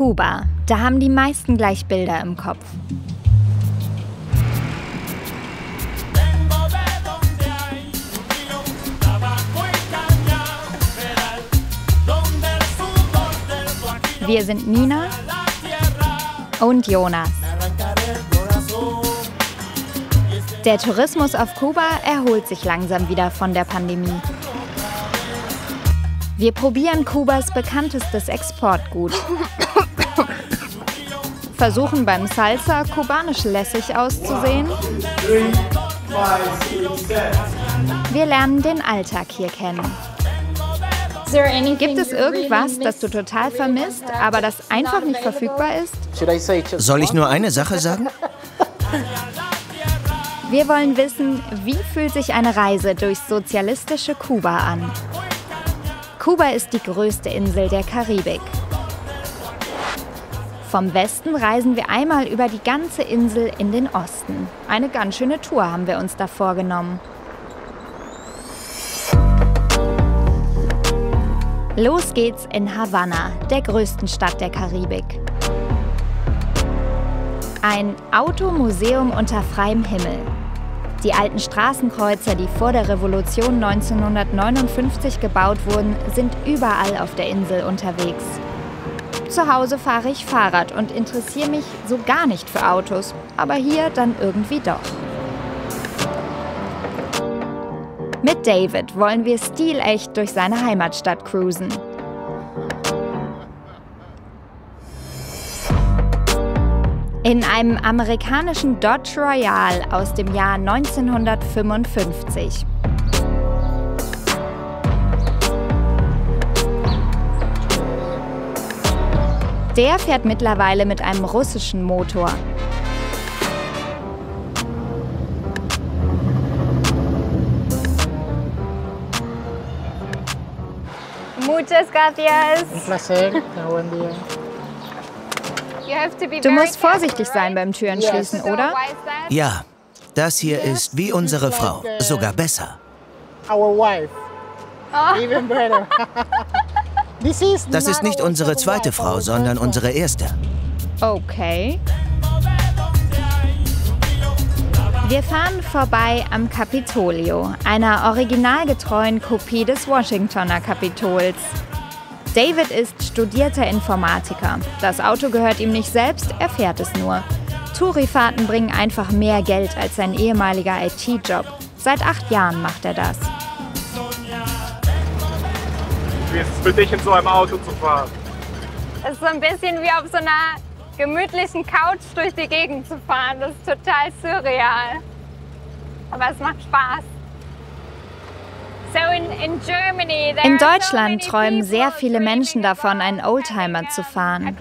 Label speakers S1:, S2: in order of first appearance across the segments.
S1: Kuba, da haben die meisten gleich Bilder im Kopf. Wir sind Nina und Jonas. Der Tourismus auf Kuba erholt sich langsam wieder von der Pandemie. Wir probieren Kubas bekanntestes Exportgut. Versuchen beim Salsa kubanisch lässig auszusehen. Wir lernen den Alltag hier kennen. Gibt es irgendwas, das du total vermisst, aber das einfach nicht verfügbar ist?
S2: Soll ich nur eine Sache sagen?
S1: Wir wollen wissen, wie fühlt sich eine Reise durchs sozialistische Kuba an? Kuba ist die größte Insel der Karibik. Vom Westen reisen wir einmal über die ganze Insel in den Osten. Eine ganz schöne Tour haben wir uns da vorgenommen. Los geht's in Havanna, der größten Stadt der Karibik. Ein Automuseum unter freiem Himmel. Die alten Straßenkreuzer, die vor der Revolution 1959 gebaut wurden, sind überall auf der Insel unterwegs. Zu Hause fahre ich Fahrrad und interessiere mich so gar nicht für Autos, aber hier dann irgendwie doch. Mit David wollen wir stilecht durch seine Heimatstadt cruisen. In einem amerikanischen Dodge Royale aus dem Jahr 1955. Der fährt mittlerweile mit einem russischen Motor. Muchas gracias.
S3: Un placer. Buen día.
S1: Du musst vorsichtig sein beim Türen schließen, oder?
S2: Ja, das hier ist wie unsere Frau, sogar besser.
S3: Our wife. Even better.
S2: Das ist nicht unsere zweite Frau, sondern unsere erste.
S1: Okay. Wir fahren vorbei am Capitolio, einer originalgetreuen Kopie des Washingtoner Kapitols. David ist studierter Informatiker. Das Auto gehört ihm nicht selbst, er fährt es nur. Tourifahrten bringen einfach mehr Geld als sein ehemaliger IT-Job. Seit 8 Jahren macht er das.
S4: Wie ist es für dich, in so einem Auto zu fahren?
S5: Es ist so ein bisschen wie auf so einer gemütlichen Couch durch die Gegend zu fahren. Das ist total surreal. Aber es macht Spaß.
S1: In Deutschland träumen sehr viele Menschen davon, einen Oldtimer zu fahren.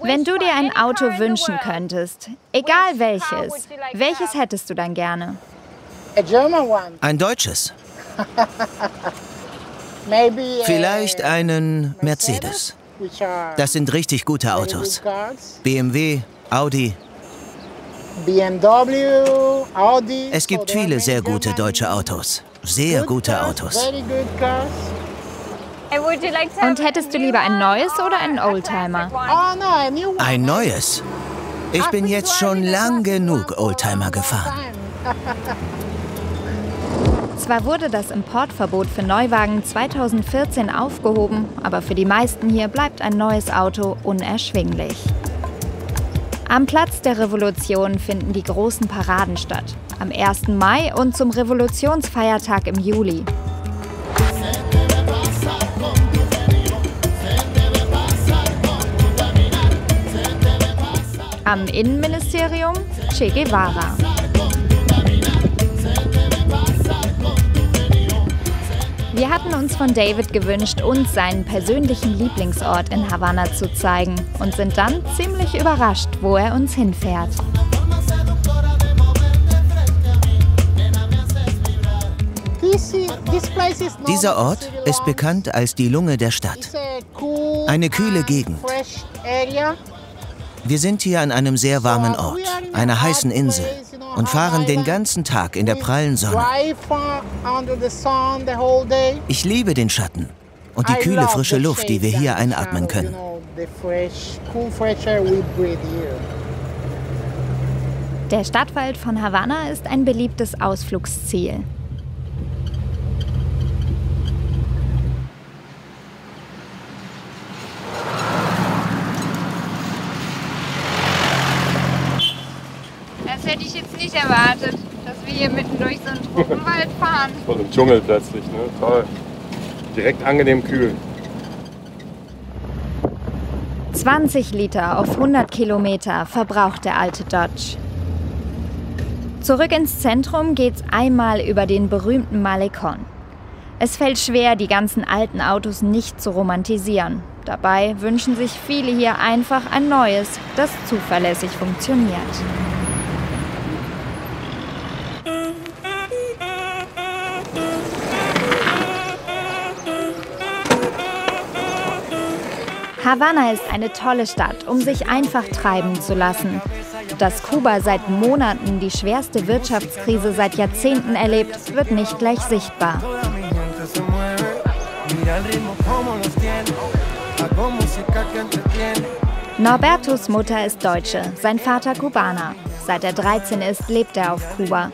S1: Wenn du dir ein Auto wünschen könntest, egal welches hättest du dann gerne?
S2: Ein deutsches. Vielleicht einen Mercedes. Das sind richtig gute Autos. BMW, Audi.
S3: BMW, Audi.
S2: Es gibt viele sehr gute deutsche Autos. Sehr gute Autos.
S1: Und hättest du lieber ein neues oder einen Oldtimer?
S2: Ein neues? Ich bin jetzt schon lang genug Oldtimer gefahren.
S1: Zwar wurde das Importverbot für Neuwagen 2014 aufgehoben, aber für die meisten hier bleibt ein neues Auto unerschwinglich. Am Platz der Revolution finden die großen Paraden statt. Am 1. Mai und zum Revolutionsfeiertag im Juli. Am Innenministerium Che Guevara. Wir hatten uns von David gewünscht, uns seinen persönlichen Lieblingsort in Havanna zu zeigen und sind dann ziemlich überrascht, wo er uns hinfährt.
S2: Dieser Ort ist bekannt als die Lunge der Stadt. Eine kühle Gegend. Wir sind hier an einem sehr warmen Ort, einer heißen Insel, und fahren den ganzen Tag in der prallen Sonne. Ich liebe den Schatten. und die kühle, frische Luft, die wir hier einatmen können.
S1: Der Stadtwald von Havanna ist ein beliebtes Ausflugsziel.
S5: Das hätte ich jetzt nicht erwartet, dass wir hier mitten durch so einen Trockenwald fahren.
S6: Voll im Dschungel plötzlich, ne? Toll. Direkt angenehm kühl.
S1: 20 Liter auf 100 Kilometer verbraucht der alte Dodge. Zurück ins Zentrum geht's einmal über den berühmten Malecón. Es fällt schwer, die ganzen alten Autos nicht zu romantisieren. Dabei wünschen sich viele hier einfach ein neues, das zuverlässig funktioniert. Havanna ist eine tolle Stadt, um sich einfach treiben zu lassen. Dass Kuba seit Monaten die schwerste Wirtschaftskrise seit Jahrzehnten erlebt, wird nicht gleich sichtbar. Norbertos Mutter ist Deutsche, sein Vater Kubaner. Seit er 13 ist, lebt er auf Kuba.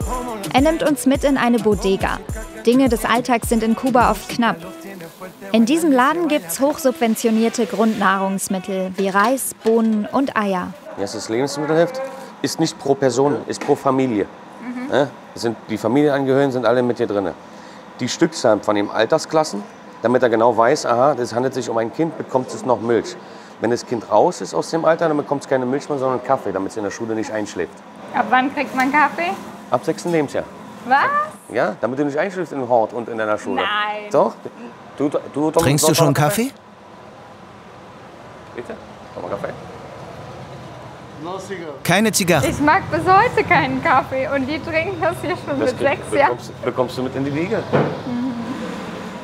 S1: Er nimmt uns mit in eine Bodega. Dinge des Alltags sind in Kuba oft knapp. In diesem Laden gibt's hochsubventionierte Grundnahrungsmittel wie Reis, Bohnen und Eier.
S7: Das Lebensmittelheft ist nicht pro Person, ist pro Familie. Die Familienangehörigen sind alle mit hier drin. Die Stückzahl von den Altersklassen, damit er genau weiß, aha, es handelt sich um ein Kind, bekommt es noch Milch. Wenn das Kind raus ist aus dem Alter, dann bekommt es keine Milch mehr, sondern Kaffee, damit es in der Schule nicht einschläft.
S5: Ab wann kriegt man Kaffee?
S7: Ab 6. Lebensjahr.
S5: Was?
S7: Ja, damit du nicht einschläfst in Hort und in deiner Schule.
S5: Nein.
S7: Doch.
S2: Trinkst du schon Kaffee?
S7: Bitte? Nochmal Kaffee?
S2: Keine Zigarre.
S5: Ich mag bis heute keinen Kaffee und die trinken das hier schon mit 6 Jahren.
S7: Bekommst du mit in die Wiege.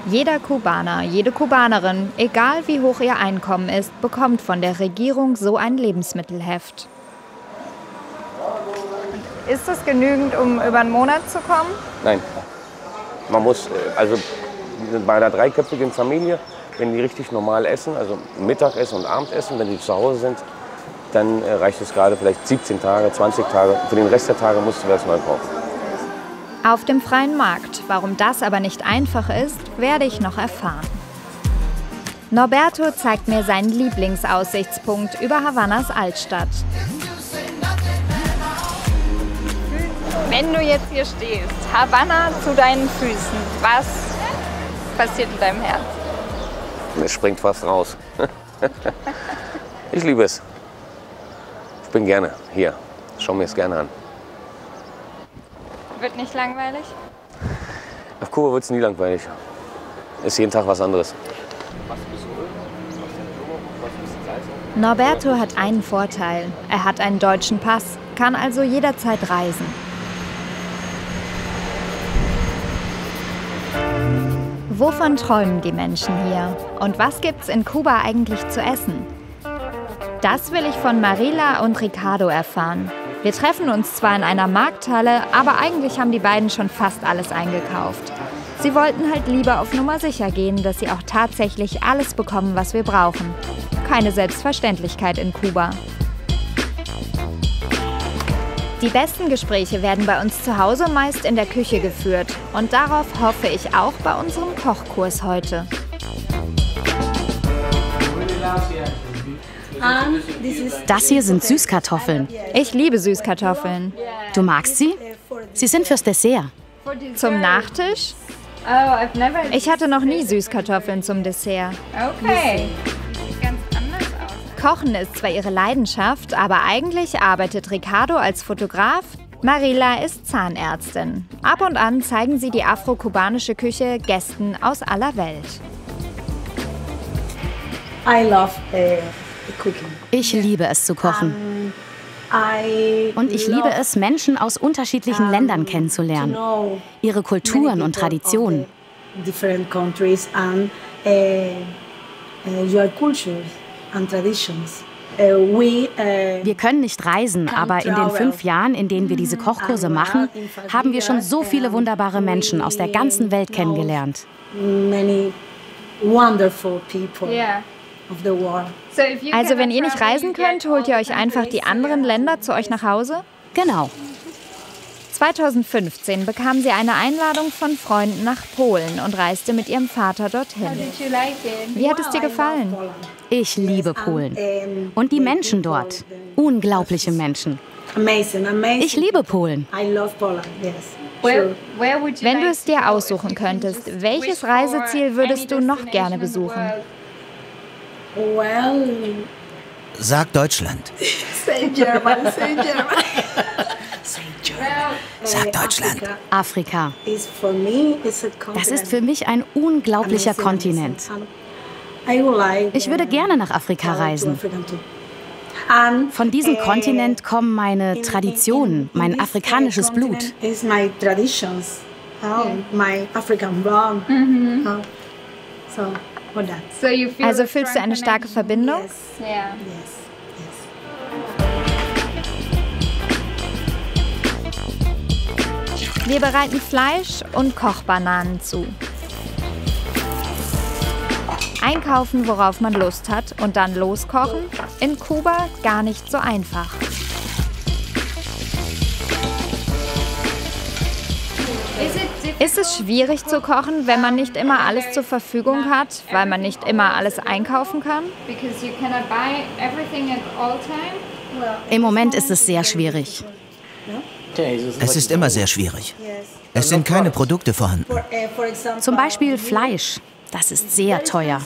S1: Jeder Kubaner, jede Kubanerin, egal wie hoch ihr Einkommen ist, bekommt von der Regierung so ein Lebensmittelheft.
S5: Ist das genügend, um über einen Monat zu kommen?
S7: Nein. Man muss, also bei einer dreiköpfigen Familie, wenn die richtig normal essen, also Mittagessen und Abendessen, wenn die zu Hause sind, dann reicht es gerade vielleicht 17 Tage, 20 Tage. Für den Rest der Tage musst du das neu kaufen.
S1: Auf dem freien Markt. Warum das aber nicht einfach ist, werde ich noch erfahren. Norberto zeigt mir seinen Lieblingsaussichtspunkt über Havannas Altstadt.
S5: Wenn du jetzt hier stehst, Havanna zu deinen Füßen, was passiert in deinem Herz?
S7: Es springt fast raus. Ich liebe es. Ich bin gerne hier. Schau mir es gerne an.
S5: Wird nicht langweilig?
S7: Auf Kuba wird es nie langweilig. Ist jeden Tag was anderes.
S1: Norberto hat einen Vorteil. Er hat einen deutschen Pass, kann also jederzeit reisen. Wovon träumen die Menschen hier? Und was gibt's in Kuba eigentlich zu essen? Das will ich von Marila und Ricardo erfahren. Wir treffen uns zwar in einer Markthalle, aber eigentlich haben die beiden schon fast alles eingekauft. Sie wollten halt lieber auf Nummer sicher gehen, dass sie auch tatsächlich alles bekommen, was wir brauchen. Keine Selbstverständlichkeit in Kuba. Die besten Gespräche werden bei uns zu Hause meist in der Küche geführt. Und darauf hoffe ich auch bei unserem Kochkurs heute.
S8: Das hier sind Süßkartoffeln.
S1: Ich liebe Süßkartoffeln.
S8: Du magst sie? Sie sind fürs Dessert.
S1: Zum Nachtisch? Ich hatte noch nie Süßkartoffeln zum Dessert.
S5: Okay. Sieht ganz anders aus.
S1: Kochen ist zwar ihre Leidenschaft, aber eigentlich arbeitet Ricardo als Fotograf. Marila ist Zahnärztin. Ab und an zeigen sie die afro-kubanische Küche Gästen aus aller Welt.
S8: Ich liebe es zu kochen. Und ich liebe es, Menschen aus unterschiedlichen Ländern kennenzulernen. Ihre Kulturen und Traditionen. Wir können nicht reisen, aber in den 5 Jahren, in denen wir diese Kochkurse machen, haben wir schon so viele wunderbare Menschen aus der ganzen Welt kennengelernt.
S9: wonderful people of the world.
S1: Also wenn ihr nicht reisen könnt, holt ihr euch einfach die anderen Länder zu euch nach Hause?
S8: Genau.
S1: 2015 bekam sie eine Einladung von Freunden nach Polen und reiste mit ihrem Vater dorthin. Wie hat es dir gefallen?
S8: Ich liebe Polen. Und die Menschen dort. Unglaubliche Menschen. Ich liebe Polen.
S1: Wenn du es dir aussuchen könntest, welches Reiseziel würdest du noch gerne besuchen?
S2: Sag Deutschland. Sag Deutschland.
S8: Afrika. Das ist für mich ein unglaublicher Kontinent. Ich würde gerne nach Afrika reisen. Von diesem Kontinent kommen meine Traditionen, mein afrikanisches Blut.
S1: Also fühlst du eine starke Verbindung? Wir bereiten Fleisch und Kochbananen zu. Einkaufen, worauf man Lust hat, und dann loskochen? In Kuba gar nicht so einfach. Ist es schwierig zu kochen, wenn man nicht immer alles zur Verfügung hat, weil man nicht immer alles einkaufen kann?
S8: Im Moment ist es sehr schwierig.
S2: Es ist immer sehr schwierig. Es sind keine Produkte vorhanden.
S8: Zum Beispiel Fleisch. Das ist sehr teuer.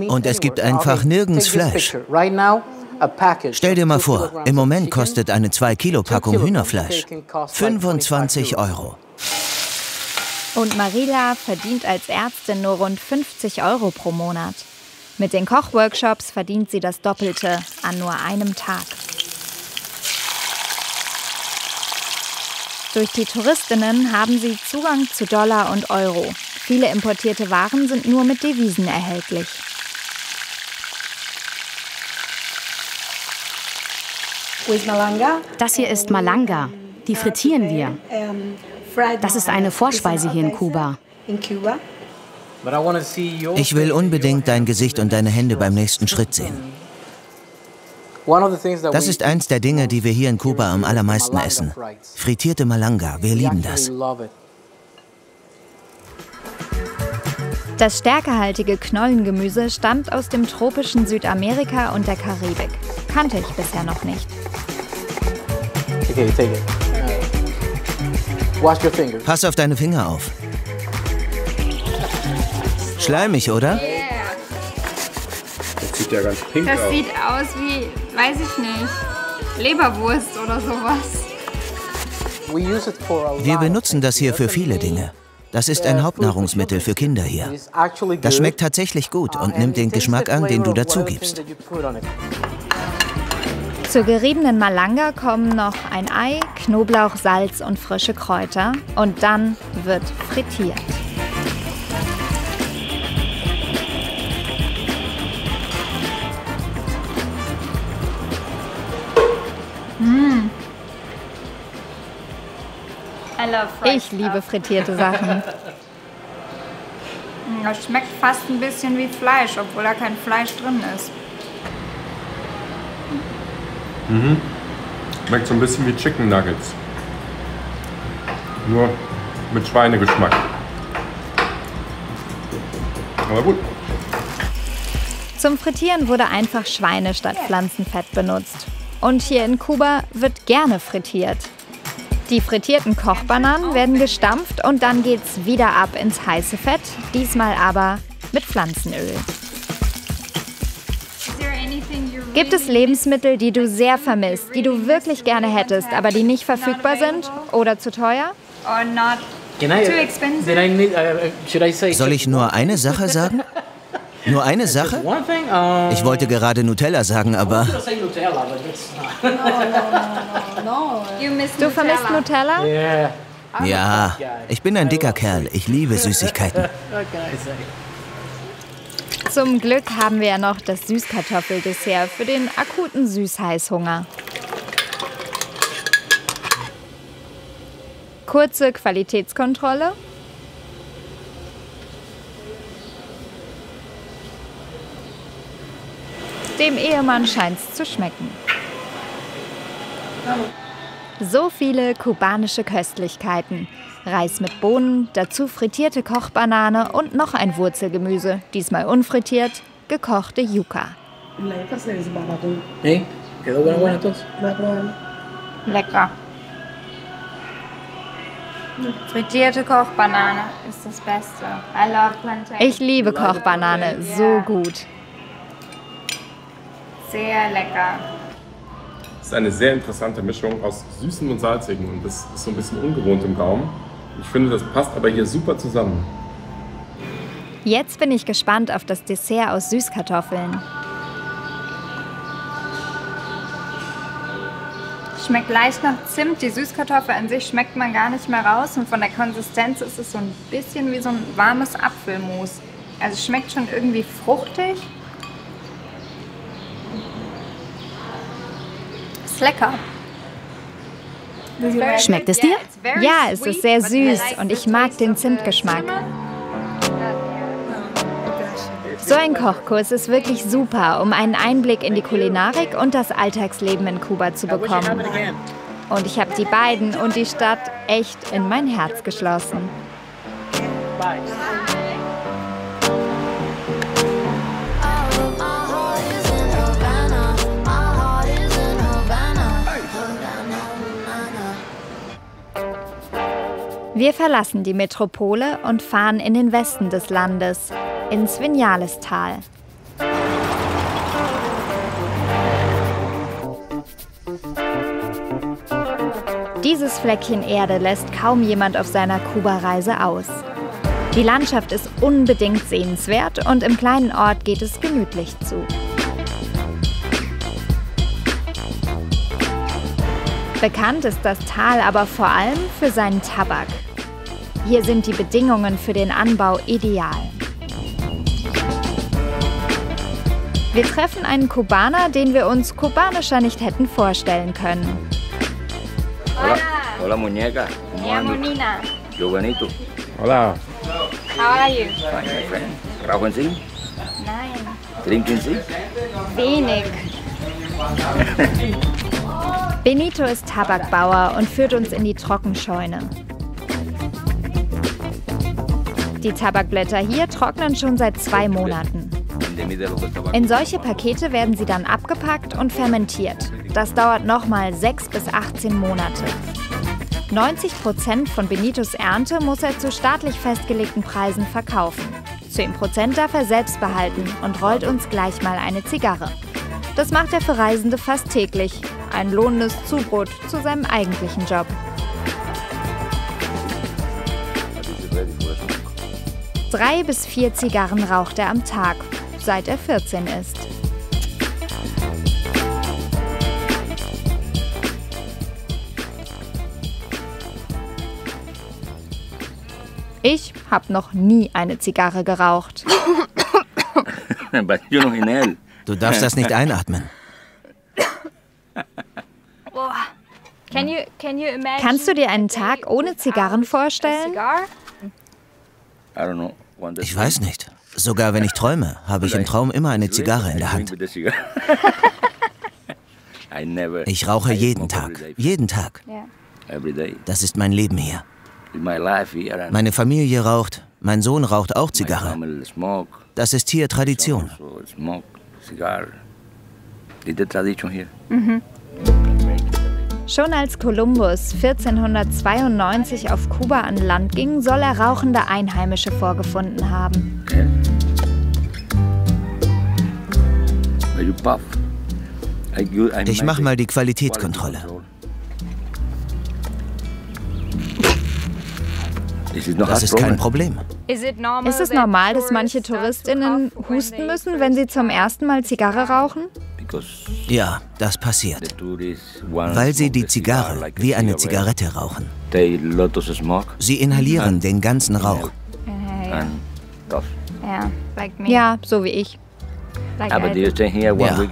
S2: Und es gibt einfach nirgends Fleisch. Stell dir mal vor, im Moment kostet eine 2-Kilo-Packung Hühnerfleisch 25 €.
S1: Und Marila verdient als Ärztin nur rund 50 € pro Monat. Mit den Kochworkshops verdient sie das Doppelte an nur einem Tag. Durch die Touristinnen haben sie Zugang zu Dollar und Euro. Viele importierte Waren sind nur mit Devisen erhältlich.
S8: Das hier ist Malanga. Die frittieren wir. Das ist eine Vorspeise hier in Kuba.
S2: Ich will unbedingt dein Gesicht und deine Hände beim nächsten Schritt sehen. Das ist eins der Dinge, die wir hier in Kuba am allermeisten essen. Frittierte Malanga, wir lieben das.
S1: Das stärkehaltige Knollengemüse stammt aus dem tropischen Südamerika und der Karibik. Kannte ich bisher noch nicht.
S2: Pass auf deine Finger auf. Schleimig, oder?
S6: Das sieht ja ganz pink aus.
S5: Das sieht aus wie, weiß ich nicht, Leberwurst oder sowas.
S2: Wir benutzen das hier für viele Dinge. Das ist ein Hauptnahrungsmittel für Kinder hier. Das schmeckt tatsächlich gut und nimmt den Geschmack an, den du dazu gibst.
S1: Zur geriebenen Malanga kommen noch ein Ei, Knoblauch, Salz und frische Kräuter. Und dann wird frittiert. Ich liebe frittierte Sachen.
S5: Das schmeckt fast ein bisschen wie Fleisch, obwohl da kein Fleisch drin ist.
S6: Mhm. Schmeckt so ein bisschen wie Chicken Nuggets. Nur mit Schweinegeschmack. Aber gut.
S1: Zum Frittieren wurde einfach Schweine statt Pflanzenfett benutzt. Und hier in Kuba wird gerne frittiert. Die frittierten Kochbananen werden gestampft und dann geht's wieder ab ins heiße Fett, diesmal aber mit Pflanzenöl. Gibt es Lebensmittel, die du sehr vermisst, die du wirklich gerne hättest, aber die nicht verfügbar sind oder zu teuer?
S2: Soll ich nur eine Sache sagen? Nur eine Sache? Ich wollte gerade Nutella sagen, aber...
S1: Du vermisst Nutella?
S2: Ja, ich bin ein dicker Kerl. Ich liebe Süßigkeiten.
S1: Zum Glück haben wir ja noch das Süßkartoffeldessert für den akuten Süßheißhunger. Kurze Qualitätskontrolle. Dem Ehemann scheint's zu schmecken. So viele kubanische Köstlichkeiten. Reis mit Bohnen, dazu frittierte Kochbanane und noch ein Wurzelgemüse, diesmal unfrittiert, gekochte Yuca.
S5: Lecker. Frittierte Kochbanane ist das Beste. I love plantain.
S1: Ich liebe Kochbanane, so gut.
S5: Sehr lecker.
S6: Es ist eine sehr interessante Mischung aus Süßem und Salzigem und das ist so ein bisschen ungewohnt im Gaumen. Ich finde, das passt aber hier super zusammen.
S1: Jetzt bin ich gespannt auf das Dessert aus Süßkartoffeln.
S5: Schmeckt leicht nach Zimt. Die Süßkartoffel an sich schmeckt man gar nicht mehr raus. Und von der Konsistenz ist es so ein bisschen wie so ein warmes Apfelmus. Also es schmeckt schon irgendwie fruchtig. Ist lecker.
S8: Schmeckt es dir?
S1: Ja, es ist sehr süß und ich mag den Zimtgeschmack. So ein Kochkurs ist wirklich super, um einen Einblick in die Kulinarik und das Alltagsleben in Kuba zu bekommen. Und ich habe die beiden und die Stadt echt in mein Herz geschlossen. Wir verlassen die Metropole und fahren in den Westen des Landes, ins Vinales-Tal. Dieses Fleckchen Erde lässt kaum jemand auf seiner Kuba-Reise aus. Die Landschaft ist unbedingt sehenswert und im kleinen Ort geht es gemütlich zu. Bekannt ist das Tal aber vor allem für seinen Tabak. Hier sind die Bedingungen für den Anbau ideal. Wir treffen einen Kubaner, den wir uns kubanischer nicht hätten vorstellen können.
S10: Hola. Hola, muñeca.
S5: Ja, Monina.
S10: Yo bonito.
S6: Hola.
S5: How are you?
S10: Fine, my friend. Rauchen Sie?
S5: Nein.
S10: Trinken Sie?
S5: Wenig.
S1: Benito ist Tabakbauer und führt uns in die Trockenscheune. Die Tabakblätter hier trocknen schon seit 2 Monaten. In solche Pakete werden sie dann abgepackt und fermentiert. Das dauert nochmal 6 bis 18 Monate. 90% von Benitos Ernte muss er zu staatlich festgelegten Preisen verkaufen. 10% darf er selbst behalten und rollt uns gleich mal eine Zigarre. Das macht er für Reisende fast täglich. Ein lohnendes Zubrot zu seinem eigentlichen Job. 3 bis 4 Zigarren raucht er am Tag, seit er 14 ist. Ich habe noch nie eine Zigarre geraucht.
S2: Du darfst das nicht einatmen.
S1: Kannst du dir einen Tag ohne Zigarren vorstellen?
S2: Ich weiß nicht. Sogar wenn ich träume, habe ich im Traum immer eine Zigarre in der Hand. Ich rauche jeden Tag. Jeden Tag. Das ist mein Leben hier. Meine Familie raucht, mein Sohn raucht auch Zigarre. Das ist hier Tradition.
S1: Schon als Kolumbus 1492 auf Kuba an Land ging, soll er rauchende Einheimische vorgefunden haben.
S2: Ich mach mal die Qualitätskontrolle. Das ist kein Problem.
S1: Ist es normal, dass manche TouristInnen husten müssen, wenn sie zum ersten Mal Zigarre rauchen?
S2: Ja, das passiert. Weil sie die Zigarre wie eine Zigarette rauchen. Sie inhalieren den ganzen Rauch.
S1: Ja, so wie ich.
S2: Ja,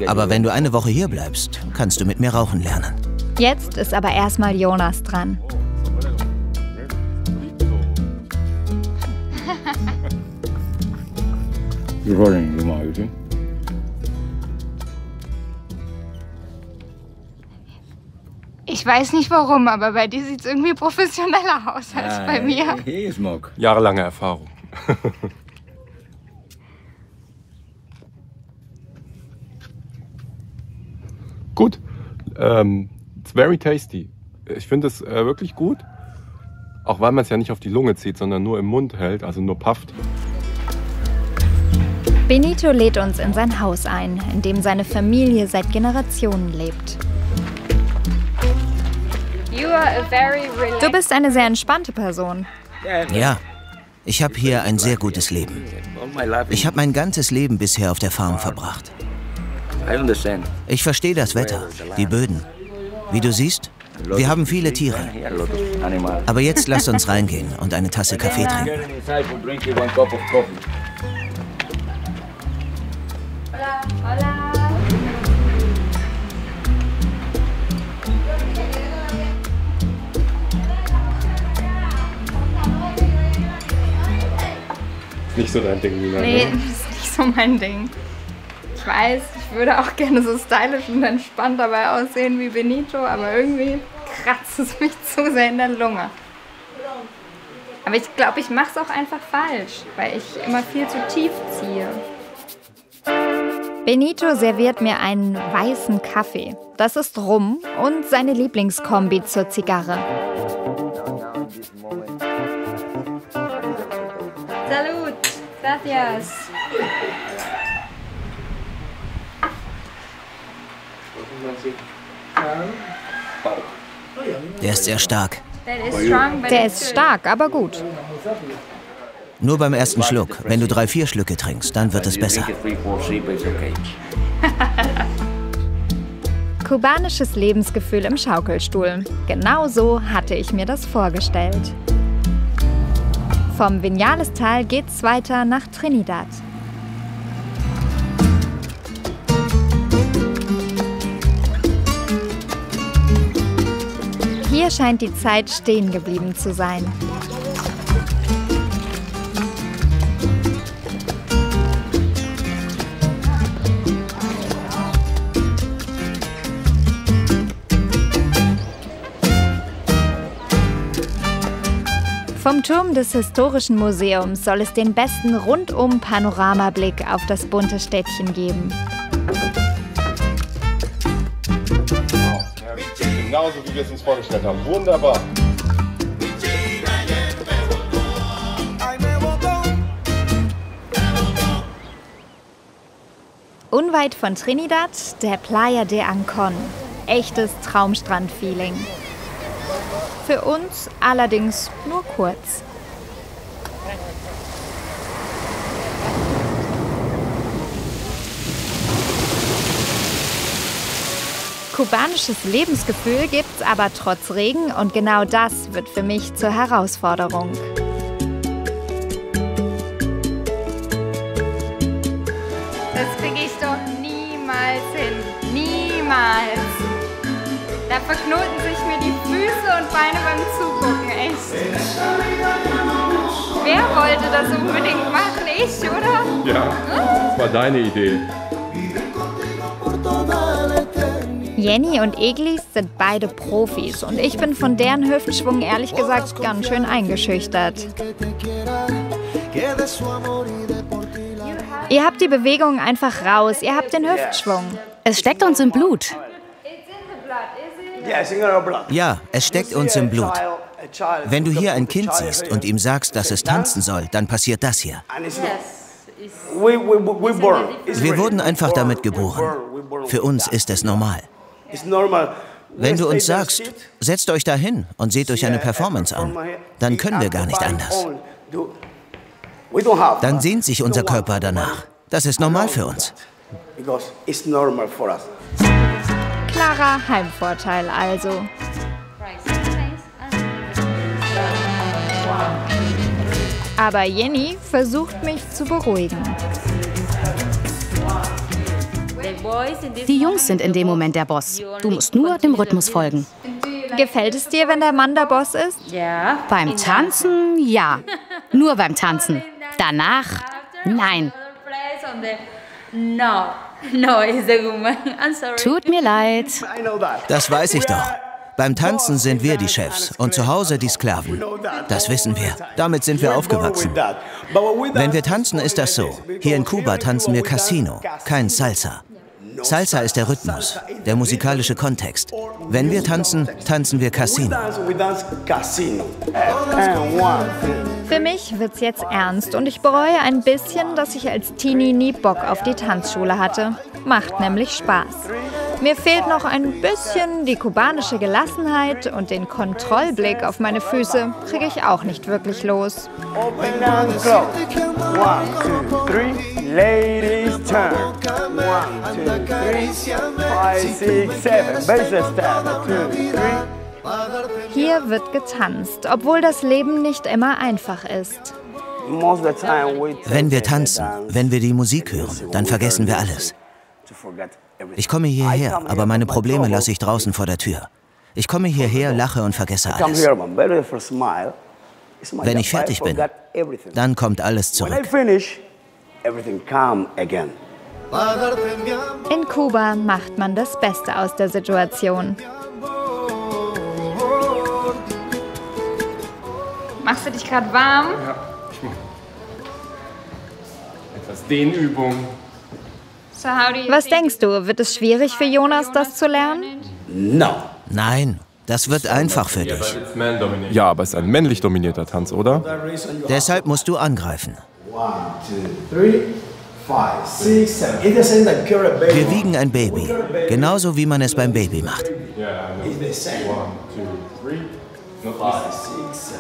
S2: aber wenn du eine Woche hier bleibst, kannst du mit mir rauchen lernen.
S1: Jetzt ist aber erstmal Jonas dran.
S5: Ich weiß nicht warum, aber bei dir sieht es irgendwie professioneller aus als bei mir.
S6: Jahrelange Erfahrung. Gut. It's very tasty. Ich finde es wirklich gut. Auch weil man es ja nicht auf die Lunge zieht, sondern nur im Mund hält, also nur pafft.
S1: Benito lädt uns in sein Haus ein, in dem seine Familie seit Generationen lebt. Du bist eine sehr entspannte Person.
S2: Ja, ich habe hier ein sehr gutes Leben. Ich habe mein ganzes Leben bisher auf der Farm verbracht. Ich verstehe das Wetter, die Böden. Wie du siehst, wir haben viele Tiere. Aber jetzt lasst uns reingehen und eine Tasse Kaffee trinken.
S6: Nicht so dein Ding, Nina.
S5: Nee, das ist nicht so mein Ding. Ich weiß, ich würde auch gerne so stylisch und entspannt dabei aussehen wie Benito, aber irgendwie kratzt es mich zu sehr in der Lunge. Aber ich glaube, ich mache es auch einfach falsch, weil ich immer viel zu tief ziehe.
S1: Benito serviert mir einen weißen Kaffee. Das ist Rum und seine Lieblingskombi zur Zigarre.
S5: Salud, gracias.
S2: Der ist sehr stark.
S1: Der ist stark, aber gut.
S2: Nur beim ersten Schluck. Wenn du 3-4 Schlücke trinkst, dann wird es besser.
S1: Kubanisches Lebensgefühl im Schaukelstuhl. Genau so hatte ich mir das vorgestellt. Vom Vinales-Tal geht's weiter nach Trinidad. Hier scheint die Zeit stehen geblieben zu sein. Vom Turm des Historischen Museums soll es den besten Rundum-Panoramablick auf das bunte Städtchen geben.
S6: Genauso wie wir es uns vorgestellt haben. Wunderbar.
S1: Unweit von Trinidad der Playa de Ancon. Echtes Traumstrand-Feeling. Für uns allerdings nur kurz. Kubanisches Lebensgefühl gibt's aber trotz Regen und genau das wird für mich zur Herausforderung.
S5: Das kriege ich doch niemals hin. Niemals. Da verknoten sich mir die Füße und Beine beim Zugucken, echt. Wer wollte das unbedingt machen? Ich, oder?
S6: Ja, das war deine Idee.
S1: Jenny und Eglis sind beide Profis und ich bin von deren Hüftschwung ehrlich gesagt ganz schön eingeschüchtert. Ihr habt die Bewegung einfach raus, ihr habt den Hüftschwung.
S8: Es steckt uns im Blut.
S2: Ja, es steckt uns im Blut. Wenn du hier ein Kind siehst und ihm sagst, dass es tanzen soll, dann passiert das hier. Wir wurden einfach damit geboren. Für uns ist es normal. Wenn du uns sagst, setzt euch da hin und seht euch eine Performance an, dann können wir gar nicht anders. Dann sehnt sich unser Körper danach. Das ist normal für uns.
S1: Klarer Heimvorteil also. Aber Jenny versucht mich zu beruhigen.
S8: Die Jungs sind in dem Moment der Boss. Du musst nur dem Rhythmus folgen.
S1: Gefällt es dir, wenn der Mann der Boss ist?
S8: Ja. Beim Tanzen, ja. Nur nur beim Tanzen. Danach, nein. Tut mir leid.
S2: Das weiß ich doch. Beim Tanzen sind wir die Chefs und zu Hause die Sklaven. Das wissen wir. Damit sind wir aufgewachsen. Wenn wir tanzen, ist das so. Hier in Kuba tanzen wir Casino, kein Salsa. Salsa ist der Rhythmus, der musikalische Kontext. Wenn wir tanzen, tanzen wir Casino.
S1: Für mich wird's jetzt ernst und ich bereue ein bisschen, dass ich als Teenie nie Bock auf die Tanzschule hatte. Macht nämlich Spaß. Mir fehlt noch ein bisschen die kubanische Gelassenheit und den Kontrollblick auf meine Füße kriege ich auch nicht wirklich los.
S11: Open and close. 1, 2, 3. Ladies turn. 1, 2, 3. 5, 6, 7. Basic step. 2, 3.
S1: Hier wird getanzt, obwohl das Leben nicht immer einfach ist.
S2: Wenn wir tanzen, wenn wir die Musik hören, dann vergessen wir alles. Ich komme hierher, aber meine Probleme lasse ich draußen vor der Tür. Ich komme hierher, lache und vergesse alles. Wenn ich fertig bin, dann kommt alles zurück.
S1: In Kuba macht man das Beste aus der Situation.
S5: Machst du dich gerade warm?
S6: Ja, ich mach. Etwas Dehnübung.
S1: Was denkst du, wird es schwierig für Jonas, das zu lernen?
S2: Nein, das wird einfach für dich.
S6: Ja, aber es ist ein männlich dominierter Tanz, oder?
S2: Deshalb musst du angreifen.
S11: 1, 2, 3, 5, 6, 7.
S2: Wir wiegen ein Baby, genauso wie man es beim Baby macht.
S11: 1, 2, 3, 5, 6, 7.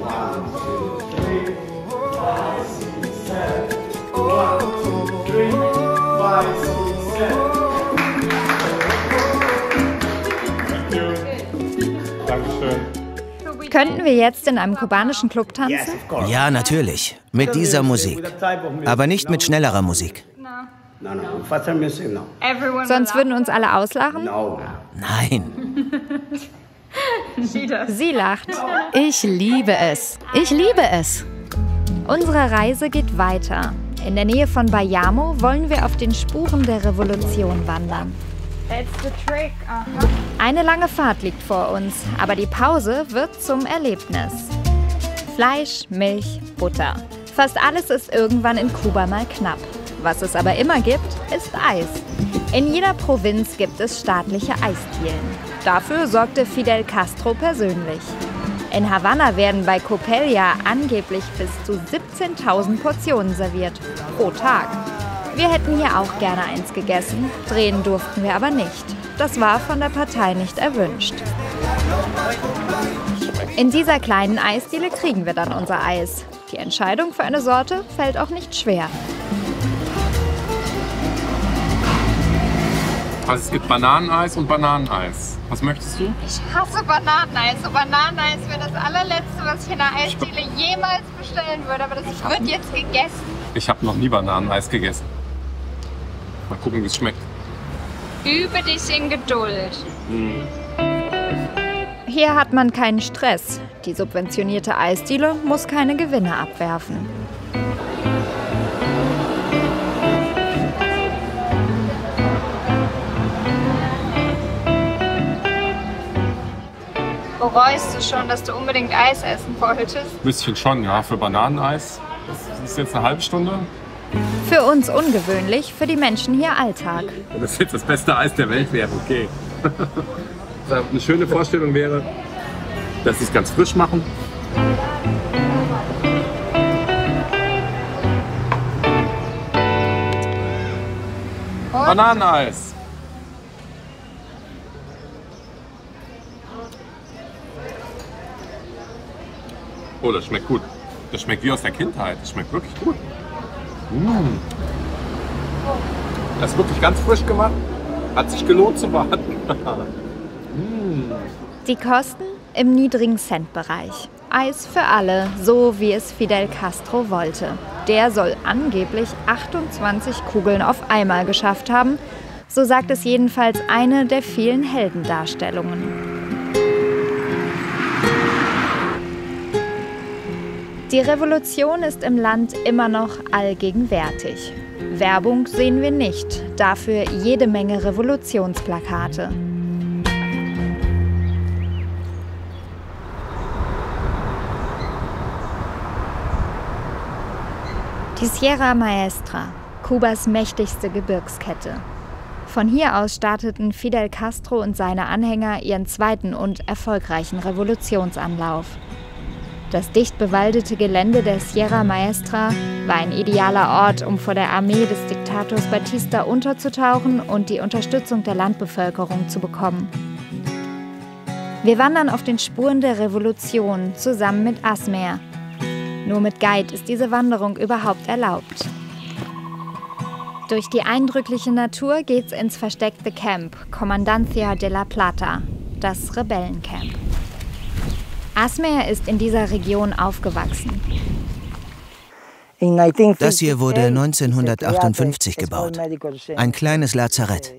S11: 1, 2, 3, 5, 6, 7. 1, 2, 3, 5, 6, 7.
S6: Dankeschön.
S1: Könnten wir jetzt in einem kubanischen Club tanzen?
S2: Ja, natürlich. Mit dieser Musik. Aber nicht mit schnellerer Musik.
S1: Sonst würden uns alle auslachen?
S2: Nein.
S1: Sie lacht.
S8: Ich liebe es. Ich liebe es.
S1: Unsere Reise geht weiter. In der Nähe von Bayamo wollen wir auf den Spuren der Revolution wandern.
S5: That's the trick.
S1: Eine lange Fahrt liegt vor uns, aber die Pause wird zum Erlebnis. Fleisch, Milch, Butter. Fast alles ist irgendwann in Kuba mal knapp. Was es aber immer gibt, ist Eis. In jeder Provinz gibt es staatliche Eisdielen. Dafür sorgte Fidel Castro persönlich. In Havanna werden bei Copelia angeblich bis zu 17.000 Portionen serviert, pro Tag. Wir hätten hier auch gerne eins gegessen, drehen durften wir aber nicht. Das war von der Partei nicht erwünscht. In dieser kleinen Eisdiele kriegen wir dann unser Eis. Die Entscheidung für eine Sorte fällt auch nicht schwer.
S6: Also es gibt Bananeneis und Bananeneis. Was möchtest du?
S5: Ich hasse Bananeneis. So Bananeneis wäre das allerletzte, was ich in einer Eisdiele jemals bestellen würde. Aber das wird jetzt gegessen.
S6: Ich habe noch nie Bananeneis gegessen. Mal gucken, wie es schmeckt.
S5: Übe dich in Geduld.
S1: Hier hat man keinen Stress. Die subventionierte Eisdiele muss keine Gewinne abwerfen.
S5: Bereust du schon, dass du unbedingt Eis essen wolltest?
S6: Ein bisschen schon, ja. Für Bananeneis. Das ist jetzt eine halbe Stunde.
S1: Für uns ungewöhnlich, für die Menschen hier Alltag.
S6: Und das jetzt das beste Eis der Welt wäre, okay. Eine schöne Vorstellung wäre, dass sie es ganz frisch machen. Bananeneis. Oh, das schmeckt gut. Das schmeckt wie aus der Kindheit. Das schmeckt wirklich gut. Das ist wirklich ganz frisch gemacht. Hat sich gelohnt zu warten.
S1: Die Kosten im niedrigen Cent-Bereich. Eis für alle, so wie es Fidel Castro wollte. Der soll angeblich 28 Kugeln auf einmal geschafft haben. So sagt es jedenfalls eine der vielen Heldendarstellungen. Die Revolution ist im Land immer noch allgegenwärtig. Werbung sehen wir nicht, dafür jede Menge Revolutionsplakate. Die Sierra Maestra, Kubas mächtigste Gebirgskette. Von hier aus starteten Fidel Castro und seine Anhänger ihren zweiten und erfolgreichen Revolutionsanlauf. Das dicht bewaldete Gelände der Sierra Maestra war ein idealer Ort, um vor der Armee des Diktators Batista unterzutauchen und die Unterstützung der Landbevölkerung zu bekommen. Wir wandern auf den Spuren der Revolution zusammen mit Asmer. Nur mit Guide ist diese Wanderung überhaupt erlaubt. Durch die eindrückliche Natur geht's ins versteckte Camp Comandancia de la Plata, das Rebellencamp. Asmer ist in dieser Region aufgewachsen.
S2: Das hier wurde 1958 gebaut. Ein kleines Lazarett.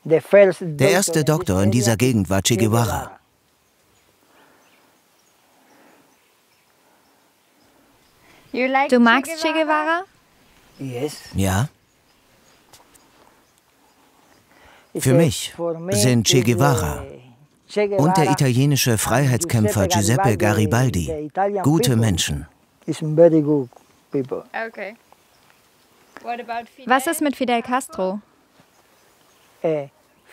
S2: Der erste Doktor in dieser Gegend war Che Guevara.
S1: Du magst Che Guevara?
S2: Ja. Für mich sind Che Guevara und der italienische Freiheitskämpfer Giuseppe Garibaldi gute Menschen.
S1: Okay. Was ist mit Fidel Castro?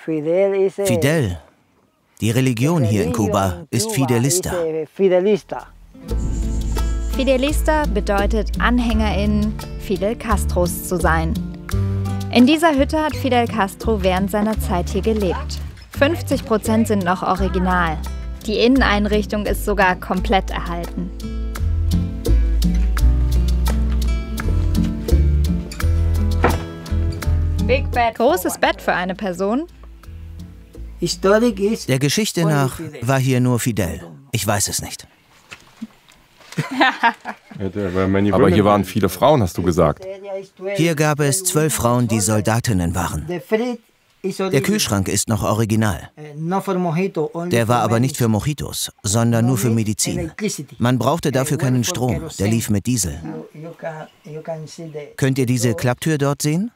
S2: Fidel, die Religion hier in Kuba, ist Fidelista.
S1: Fidelista bedeutet AnhängerInnen Fidel Castros zu sein. In dieser Hütte hat Fidel Castro während seiner Zeit hier gelebt. 50% sind noch original. Die Inneneinrichtung ist sogar komplett erhalten. Großes Bett für eine Person.
S2: Der Geschichte nach war hier nur Fidel. Ich weiß es nicht.
S6: Aber hier waren viele Frauen, hast du gesagt.
S2: Hier gab es 12 Frauen, die Soldatinnen waren. Der Kühlschrank ist noch original. Der war aber nicht für Mojitos, sondern nur für Medizin. Man brauchte dafür keinen Strom, der lief mit Diesel. Könnt ihr diese Klapptür dort sehen?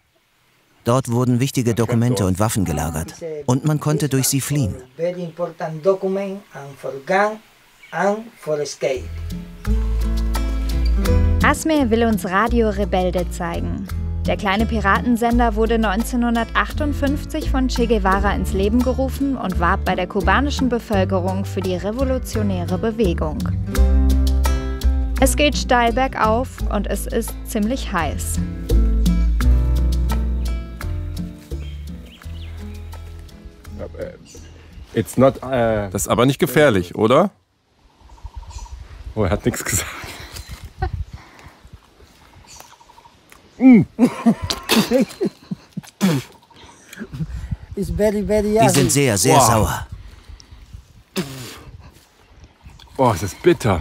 S2: Dort wurden wichtige Dokumente und Waffen gelagert. Und man konnte durch sie fliehen.
S1: Asmer will uns Radio Rebelde zeigen. Der kleine Piratensender wurde 1958 von Che Guevara ins Leben gerufen und warb bei der kubanischen Bevölkerung für die revolutionäre Bewegung. Es geht steil bergauf und es ist ziemlich heiß.
S6: Das ist aber nicht gefährlich, oder? Oh, er hat nichts gesagt.
S2: Die sind sehr, sehr sauer.
S6: Boah, es ist bitter.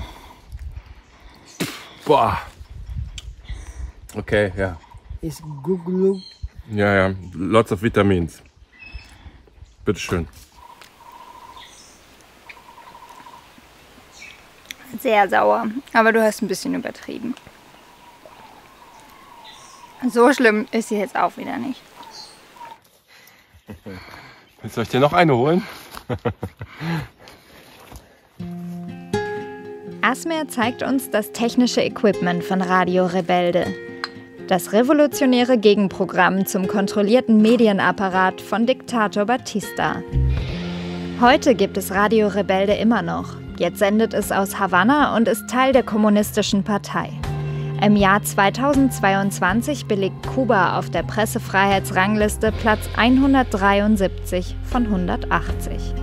S6: Boah. Okay, ja. Ja, lots of vitamins. Bitteschön.
S5: Sehr sauer, aber du hast ein bisschen übertrieben. So schlimm ist sie jetzt auch wieder nicht.
S6: Soll ich dir noch eine holen?
S1: Asmer zeigt uns das technische Equipment von Radio Rebelde. Das revolutionäre Gegenprogramm zum kontrollierten Medienapparat von Diktator Batista. Heute gibt es Radio Rebelde immer noch. Jetzt sendet es aus Havanna und ist Teil der Kommunistischen Partei. Im Jahr 2022 belegt Kuba auf der Pressefreiheitsrangliste Platz 173 von 180.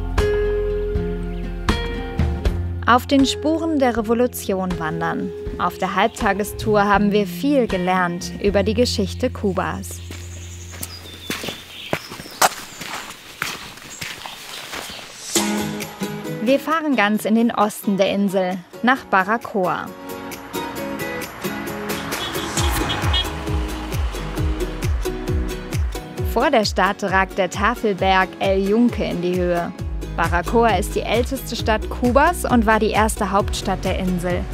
S1: Auf den Spuren der Revolution wandern. Auf der Halbtagestour haben wir viel gelernt über die Geschichte Kubas. Wir fahren ganz in den Osten der Insel, nach Baracoa. Vor der Stadt ragt der Tafelberg El Yunque in die Höhe. Baracoa ist die älteste Stadt Kubas und war die erste Hauptstadt der Insel.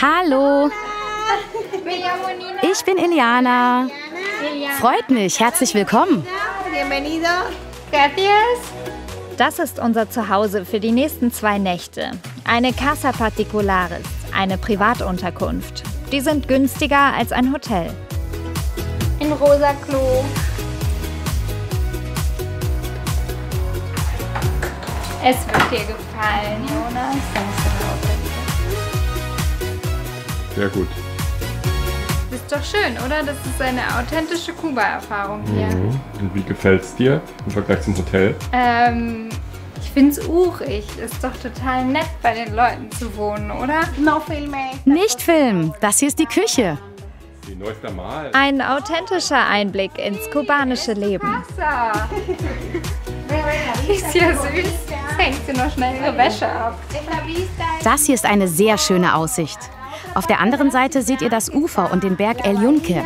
S8: Hallo. Ich bin Eliana. Freut mich. Herzlich willkommen.
S1: Das ist unser Zuhause für die nächsten 2 Nächte. Eine Casa Particulares, eine Privatunterkunft. Die sind günstiger als ein Hotel.
S5: Ein rosa Klo. Es wird dir gefallen, Jonas.
S6: Sehr gut.
S5: Das ist doch schön, oder? Das ist eine authentische Kuba-Erfahrung hier.
S6: Und wie gefällt's dir im Vergleich zum Hotel?
S5: Ich find's urig. Ist doch total nett, bei den Leuten zu wohnen, oder?
S8: Nicht filmen. Das hier ist die Küche.
S1: Ein authentischer Einblick ins kubanische Leben.
S5: Wasser. Ist ja süß. Hängt sie noch schnell ihre Wäsche ab.
S8: Das hier ist eine sehr schöne Aussicht. Auf der anderen Seite seht ihr das Ufer und den Berg El Yunque.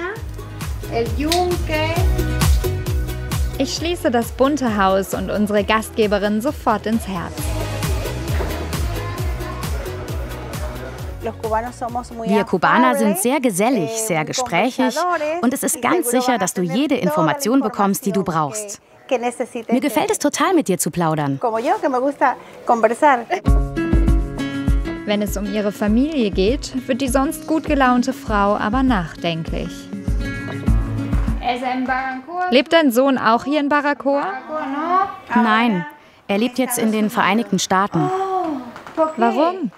S1: Ich schließe das bunte Haus und unsere Gastgeberin sofort ins Herz.
S8: Wir Kubaner sind sehr gesellig, sehr gesprächig und es ist ganz sicher, dass du jede Information bekommst, die du brauchst. Mir gefällt es total, mit dir zu plaudern.
S1: Wenn es um ihre Familie geht, wird die sonst gut gelaunte Frau aber nachdenklich. Lebt dein Sohn auch hier in Baracoa?
S8: Nein, er lebt jetzt in den Vereinigten Staaten.
S1: Warum?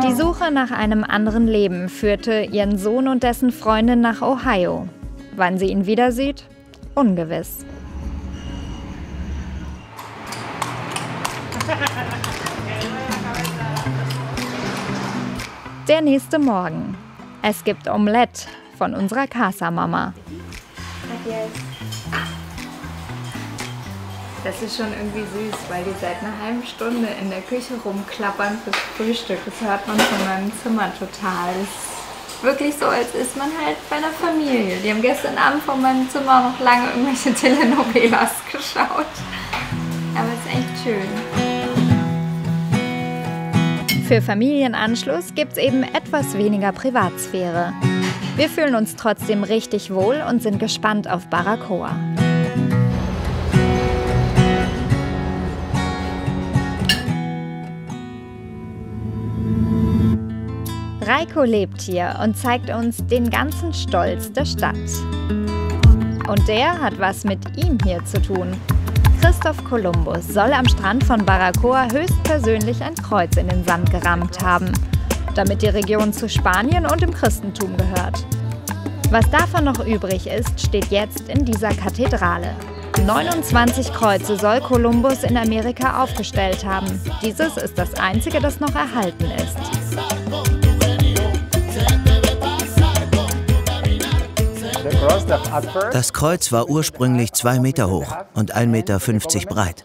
S1: Die Suche nach einem anderen Leben führte ihren Sohn und dessen Freundin nach Ohio. Wann sie ihn wieder sieht? Ungewiss. Der nächste Morgen. Es gibt Omelette von unserer Casa-Mama.
S5: Das ist schon irgendwie süß, weil die seit einer halben Stunde in der Küche rumklappern fürs Frühstück. Das hört man von meinem Zimmer total. Das ist wirklich so, als ist man halt bei einer Familie. Die haben gestern Abend von meinem Zimmer noch lange irgendwelche Telenovelas geschaut. Aber es ist echt schön.
S1: Für Familienanschluss gibt's eben etwas weniger Privatsphäre. Wir fühlen uns trotzdem richtig wohl und sind gespannt auf Baracoa. Reiko lebt hier und zeigt uns den ganzen Stolz der Stadt. Und der hat was mit ihm hier zu tun. Christoph Kolumbus soll am Strand von Baracoa höchstpersönlich ein Kreuz in den Sand gerammt haben, damit die Region zu Spanien und dem Christentum gehört. Was davon noch übrig ist, steht jetzt in dieser Kathedrale. 29 Kreuze soll Kolumbus in Amerika aufgestellt haben. Dieses ist das einzige, das noch erhalten ist.
S2: Das Kreuz war ursprünglich 2 Meter hoch und 1,50 Meter breit.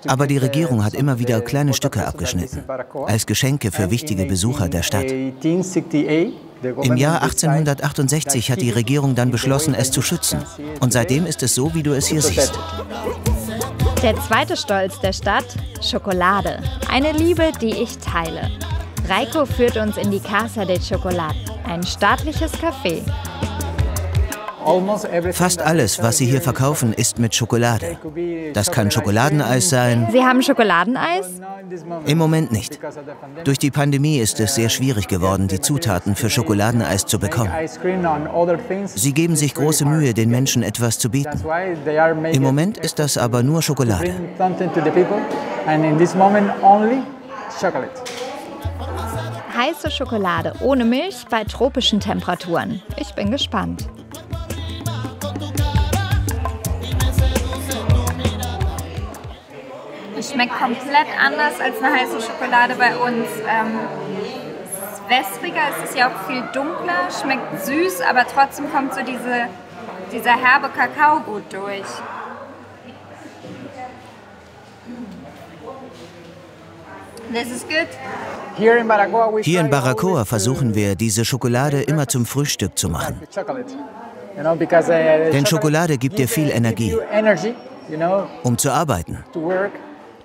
S2: Aber die Regierung hat immer wieder kleine Stücke abgeschnitten, als Geschenke für wichtige Besucher der Stadt. Im Jahr 1868 hat die Regierung dann beschlossen, es zu schützen. Und seitdem ist es so, wie du es hier siehst.
S1: Der zweite Stolz der Stadt: Schokolade. Eine Liebe, die ich teile. Reiko führt uns in die Casa de Chocolate, ein staatliches Café.
S2: Fast alles, was sie hier verkaufen, ist mit Schokolade. Das kann Schokoladeneis sein.
S1: Sie haben Schokoladeneis?
S2: Im Moment nicht. Durch die Pandemie ist es sehr schwierig geworden, die Zutaten für Schokoladeneis zu bekommen. Sie geben sich große Mühe, den Menschen etwas zu bieten. Im Moment ist das aber nur Schokolade.
S1: Heiße Schokolade ohne Milch bei tropischen Temperaturen. Ich bin gespannt.
S5: Es schmeckt komplett anders als eine heiße Schokolade bei uns. Wässriger, es ist ja auch viel dunkler, schmeckt süß, aber trotzdem kommt so dieser herbe Kakao gut durch. This is good.
S2: Hier in Baracoa versuchen wir, diese Schokolade immer zum Frühstück zu machen. Denn Schokolade gibt dir viel Energie, um zu arbeiten.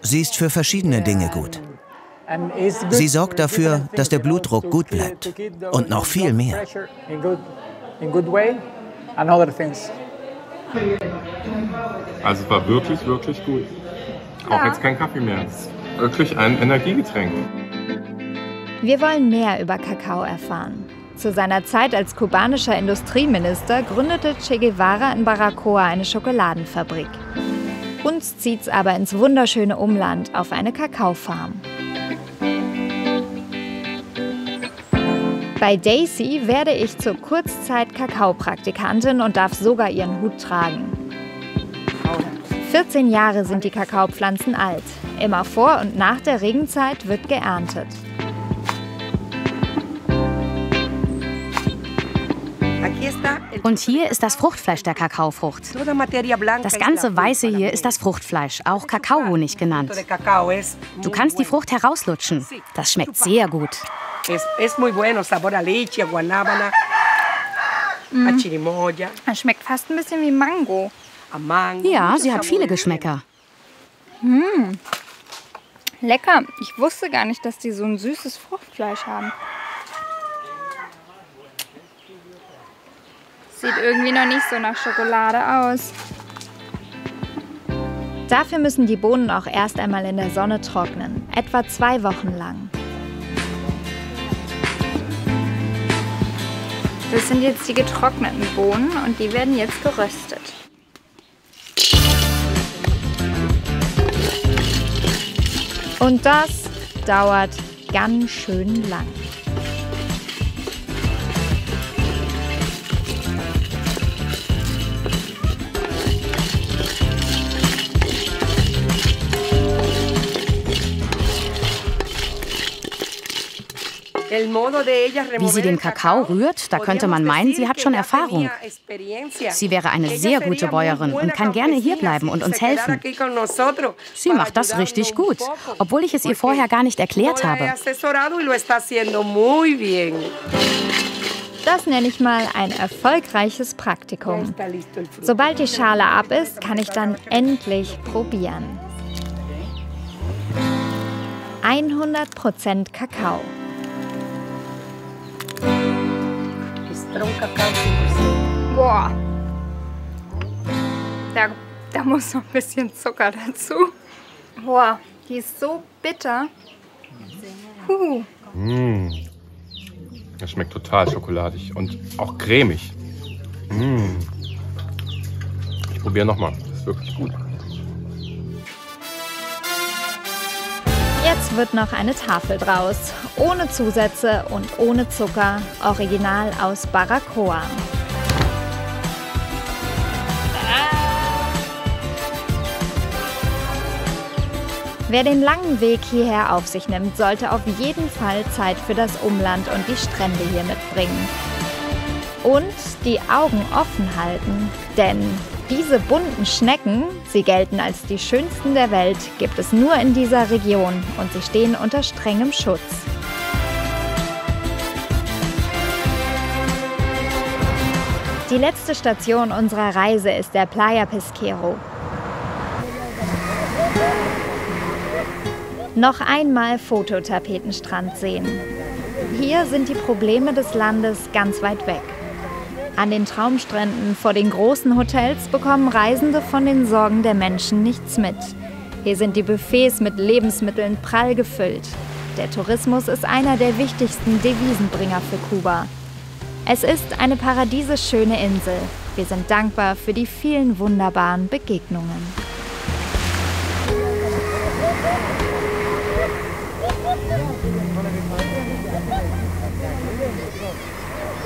S2: Sie ist für verschiedene Dinge gut. Sie sorgt dafür, dass der Blutdruck gut bleibt. Und noch viel mehr.
S6: Also es war wirklich, wirklich gut. Auch jetzt kein Kaffee mehr. Es ist wirklich ein Energiegetränk.
S1: Wir wollen mehr über Kakao erfahren. Zu seiner Zeit als kubanischer Industrieminister gründete Che Guevara in Baracoa eine Schokoladenfabrik. Uns zieht's aber ins wunderschöne Umland auf eine Kakaofarm. Bei Daisy werde ich zur Kurzzeit Kakaopraktikantin und darf sogar ihren Hut tragen. 14 Jahre sind die Kakaopflanzen alt. Immer vor und nach der Regenzeit wird geerntet.
S8: Und hier ist das Fruchtfleisch der Kakaofrucht. Das ganze Weiße hier ist das Fruchtfleisch, auch Kakaohonig genannt. Du kannst die Frucht herauslutschen. Das schmeckt sehr gut.
S5: Es schmeckt fast ein bisschen wie Mango.
S8: Ja, sie hat viele Geschmäcker.
S5: Lecker. Ich wusste gar nicht, dass die so ein süßes Fruchtfleisch haben. Sieht irgendwie noch nicht so nach Schokolade aus.
S1: Dafür müssen die Bohnen auch erst einmal in der Sonne trocknen, etwa 2 Wochen lang.
S5: Das sind jetzt die getrockneten Bohnen und die werden jetzt geröstet.
S1: Und das dauert ganz schön lang.
S8: Wie sie den Kakao rührt, da könnte man meinen, sie hat schon Erfahrung. Sie wäre eine sehr gute Bäuerin und kann gerne hierbleiben und uns helfen. Sie macht das richtig gut, obwohl ich es ihr vorher gar nicht erklärt habe.
S1: Das nenne ich mal ein erfolgreiches Praktikum. Sobald die Schale ab ist, kann ich dann endlich probieren. 100% Kakao.
S5: Boah. Da muss noch ein bisschen Zucker dazu. Boah, die ist so bitter.
S6: Das schmeckt total schokoladig und auch cremig. Ich probiere nochmal. Das ist wirklich gut.
S1: Jetzt wird noch eine Tafel draus. Ohne Zusätze und ohne Zucker. Original aus Baracoa. Wer den langen Weg hierher auf sich nimmt, sollte auf jeden Fall Zeit für das Umland und die Strände hier mitbringen. Und die Augen offen halten, denn diese bunten Schnecken, sie gelten als die schönsten der Welt, gibt es nur in dieser Region und sie stehen unter strengem Schutz. Die letzte Station unserer Reise ist der Playa Pesquero. Noch einmal Fototapetenstrand sehen. Hier sind die Probleme des Landes ganz weit weg. An den Traumstränden vor den großen Hotels bekommen Reisende von den Sorgen der Menschen nichts mit. Hier sind die Buffets mit Lebensmitteln prall gefüllt. Der Tourismus ist einer der wichtigsten Devisenbringer für Kuba. Es ist eine paradiesisch schöne Insel. Wir sind dankbar für die vielen wunderbaren Begegnungen.